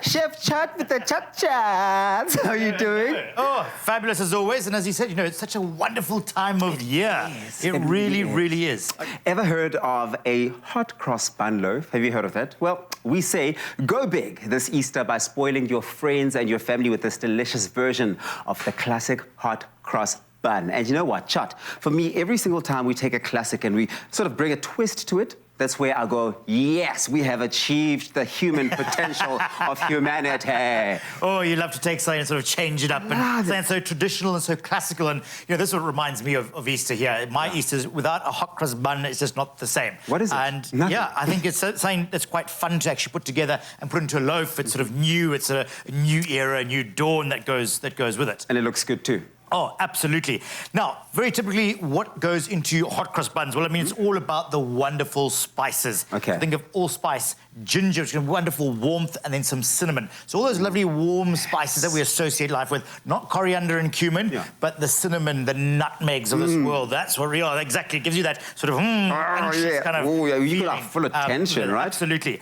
Chef Chat with the Chat Chats. How are you doing? Oh, fabulous as always. And as you said, you know, it's such a wonderful time of year. It really is. Ever heard of a hot cross bun loaf? Have you heard of that? Well, we say go big this Easter by spoiling your friends and your family with this delicious version of the classic hot cross bun. And you know what, Chat? For me, every single time we take a classic and we sort of bring a twist to it, that's where I go, yes, we have achieved the human potential of humanity. Oh, you love to take something and sort of change it up and something so traditional and so classical. And, you know, this is what reminds me of Easter here. My Easter, without a hot cross bun, it's just not the same. What is it? And, Nothing. yeah, I think it's something that's quite fun to actually put together and put into a loaf. It's sort of new. It's a new era, a new dawn that goes with it. And it looks good, too. Oh, absolutely. Now, very typically, what goes into hot cross buns? Well, I mean, it's all about the wonderful spices. Okay. Think of allspice, ginger, which has wonderful warmth, and then some cinnamon. So all those lovely warm spices that we associate life with, not coriander and cumin, but the cinnamon, the nutmegs of this world. That's what really, exactly, it gives you that sort of anxious kind of you got full of tension, right? Absolutely.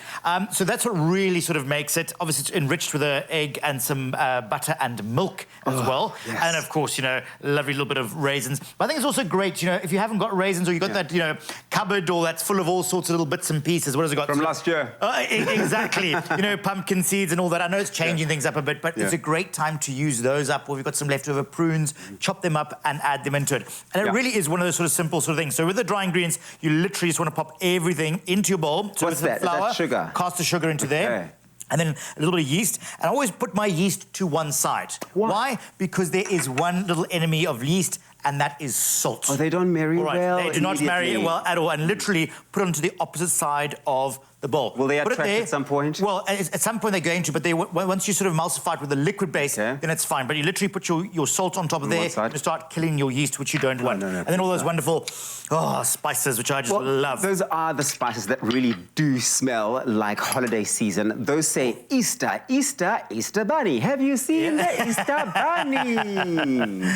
So that's what really sort of makes it. Obviously, it's enriched with an egg and some butter and milk as well. Yes. And, of course, you know, lovely little bit of raisins. But I think it's also great, you know, if you haven't got raisins or you've got that, you know, cupboard or that's full of all sorts of little bits and pieces. What has it got? From last year. Exactly. You know, pumpkin seeds and all that. I know it's changing things up a bit, but it's a great time to use those up. Or we've got some leftover prunes, chop them up and add them into it. And it really is one of those sort of simple sort of things. So with the dry ingredients, you literally just want to pop everything into your bowl. So What's with that? Flour, Is that sugar? cast the sugar into there. And then a little bit of yeast. And I always put my yeast to one side. Why? Because there is one little enemy of yeast, and that is salt. Oh, they don't marry well. They do not marry well at all. And literally put it onto the opposite side of the bowl. Will they attract at some point? Well, at some point they're going to, but once you sort of emulsify it with a liquid base, then it's fine. But you literally put your salt on top of there and start killing your yeast, which you don't want. And then all those wonderful spices, which I just love. Those are the spices that really do smell like holiday season. Those say Easter, Easter, Easter bunny. Have you seen the Easter bunny?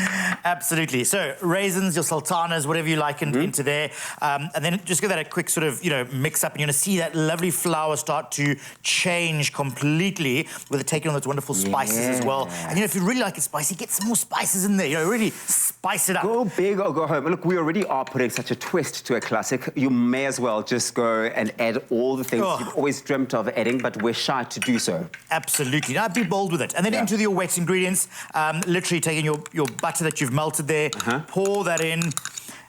Absolutely. So raisins, your sultanas, whatever you like into there. And then just give that a quick sort of, you know, mix up, and you're going to see that lovely flour start to change completely with it taking on those wonderful spices as well. And, you know, if you really like it spicy, get some more spices in there. You know, really spice it up. Go big or go home. Look, we already are putting such a twist to a classic. You may as well just go and add all the things you've always dreamt of adding, but we're shy to do so. Absolutely. Now, be bold with it. And then into your wet ingredients, literally taking your butter that you've melted there, pour that in.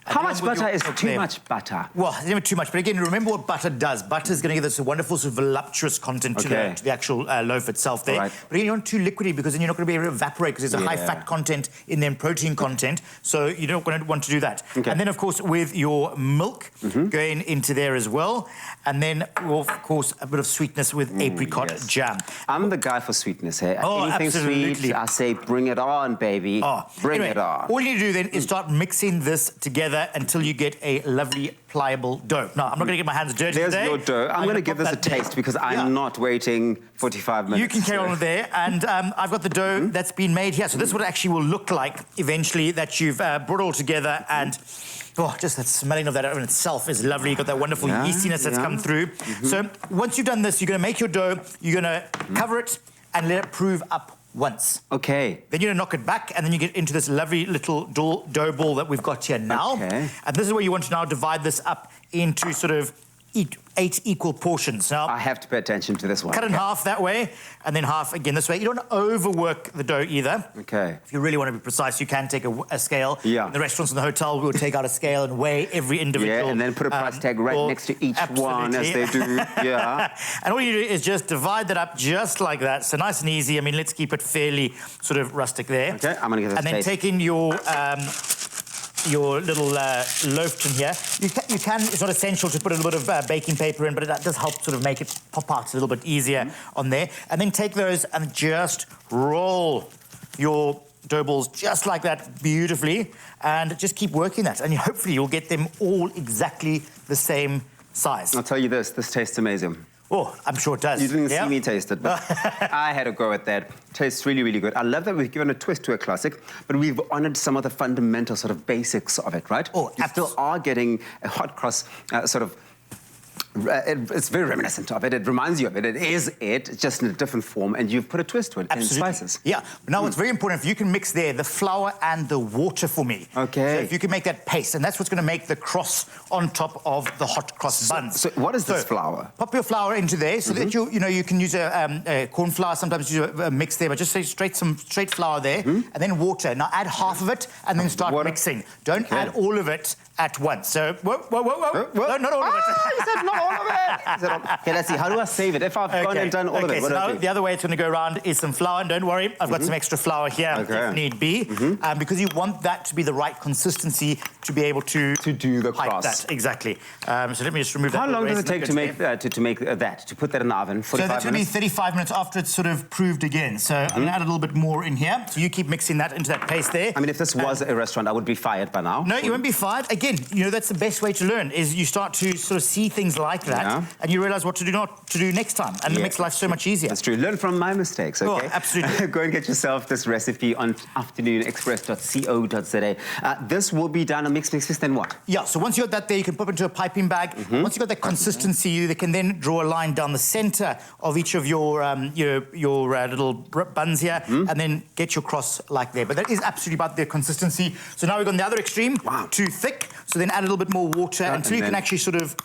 How much butter is too much butter? Well, it's never too much. But again, remember what butter does. Butter is going to give us a wonderful sort of voluptuous content to the actual loaf itself there. But again, you don't want too liquidy because then you're not going to be able to evaporate because there's a high fat content in there and protein content. So you don't want to do that. And then, of course, with your milk going into there as well. And then, of course, a bit of sweetness with apricot jam. I'm the guy for sweetness here. Anything sweet, I say bring it on, baby. Bring it on. All you need to do then is start mixing this together until you get a lovely pliable dough. Now, I'm not going to get my hands dirty today. There's your dough. I'm going to give this a taste because I'm not waiting 45 minutes. You can carry on there. And I've got the dough that's been made here. So this is what it actually will look like eventually that you've brought all together. And just that smelling of that in itself is lovely. You've got that wonderful yeastiness that's come through. So once you've done this, you're going to make your dough. You're going to cover it and let it prove up once. Okay. Then you're going to knock it back, and then you get into this lovely little dough ball that we've got here now. Okay. And this is where you want to now divide this up into sort of 8 equal portions. Now, I have to pay attention to this one. Cut in half that way, and then half again this way. You don't want to overwork the dough either. Okay. If you really want to be precise, you can take a scale. Yeah. In the restaurants in the hotel, we would take out a scale and weigh every individual. Yeah, and then put a price tag right next to each one as they do. Yeah. And all you do is just divide that up just like that. So nice and easy. I mean, let's keep it fairly sort of rustic there. Okay, I'm going to give this a taste. And then take in your little loaf tin here. You can, it's not essential to put a little bit of baking paper in, but that does help sort of make it pop out a little bit easier on there. And then take those and just roll your dough balls just like that beautifully, and just keep working that. And hopefully you'll get them all exactly the same size. I'll tell you this tastes amazing. Oh, I'm sure it does. You didn't see me taste it, but I had a go at that. Tastes really, really good. I love that we've given a twist to a classic, but we've honoured some of the fundamental sort of basics of it, right? Oh, you still are getting a hot cross sort of It's very reminiscent of it. It reminds you of it. It is it, just in a different form, and you've put a twist to it in spices. Yeah. But now what's very important, if you can mix there the flour and the water for me. Okay. So if you can make that paste, and that's what's going to make the cross on top of the hot cross buns. So what is this flour? Pop your flour into there so that you can use a corn flour, sometimes use a mix there, but just say some straight flour there, and then water. Now add half of it and then start mixing. Don't add all of it at once. So, whoa. No, not all of it. You said not all of it. Okay, let's see. How do I save it? If I've gone and done all of it, what do I do? The other way it's going to go around is some flour. And don't worry, I've got some extra flour here if need be, because you want that to be the right consistency to be able to do the cross. That. Exactly. So let me just remove that. How long does it take to make to put that in the oven? 45 so that's going to be 35 minutes after it's sort of proved again. So I'm going to add a little bit more in here. So you keep mixing that into that paste there. I mean, if this was a restaurant, I would be fired by now. No, you won't be fired. Again, that's the best way to learn, is you start to sort of see things like that, and you realise what to do, not to do next time, and it makes life so much easier. That's true. Learn from my mistakes, okay? Oh, absolutely. Go and get yourself this recipe on afternoonexpress.co.za. This will be done on mix, then what? Yeah, so once you got that there, you can pop it into a piping bag. Once you've got that consistency, they can then draw a line down the centre of each of your little buns here, and then get your cross like there. But that is absolutely about the consistency. So now we've gone the other extreme, too thick. So then add a little bit more water until you can actually sort of,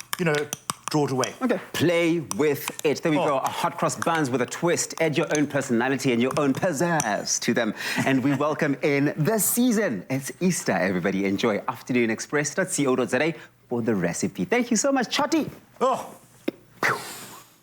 draw it away. Okay. Play with it. There we go. A hot cross buns with a twist. Add your own personality and your own pizzazz to them. And we welcome in the season. It's Easter, everybody. Enjoy afternoonexpress.co.za for the recipe. Thank you so much, Chotty. Oh.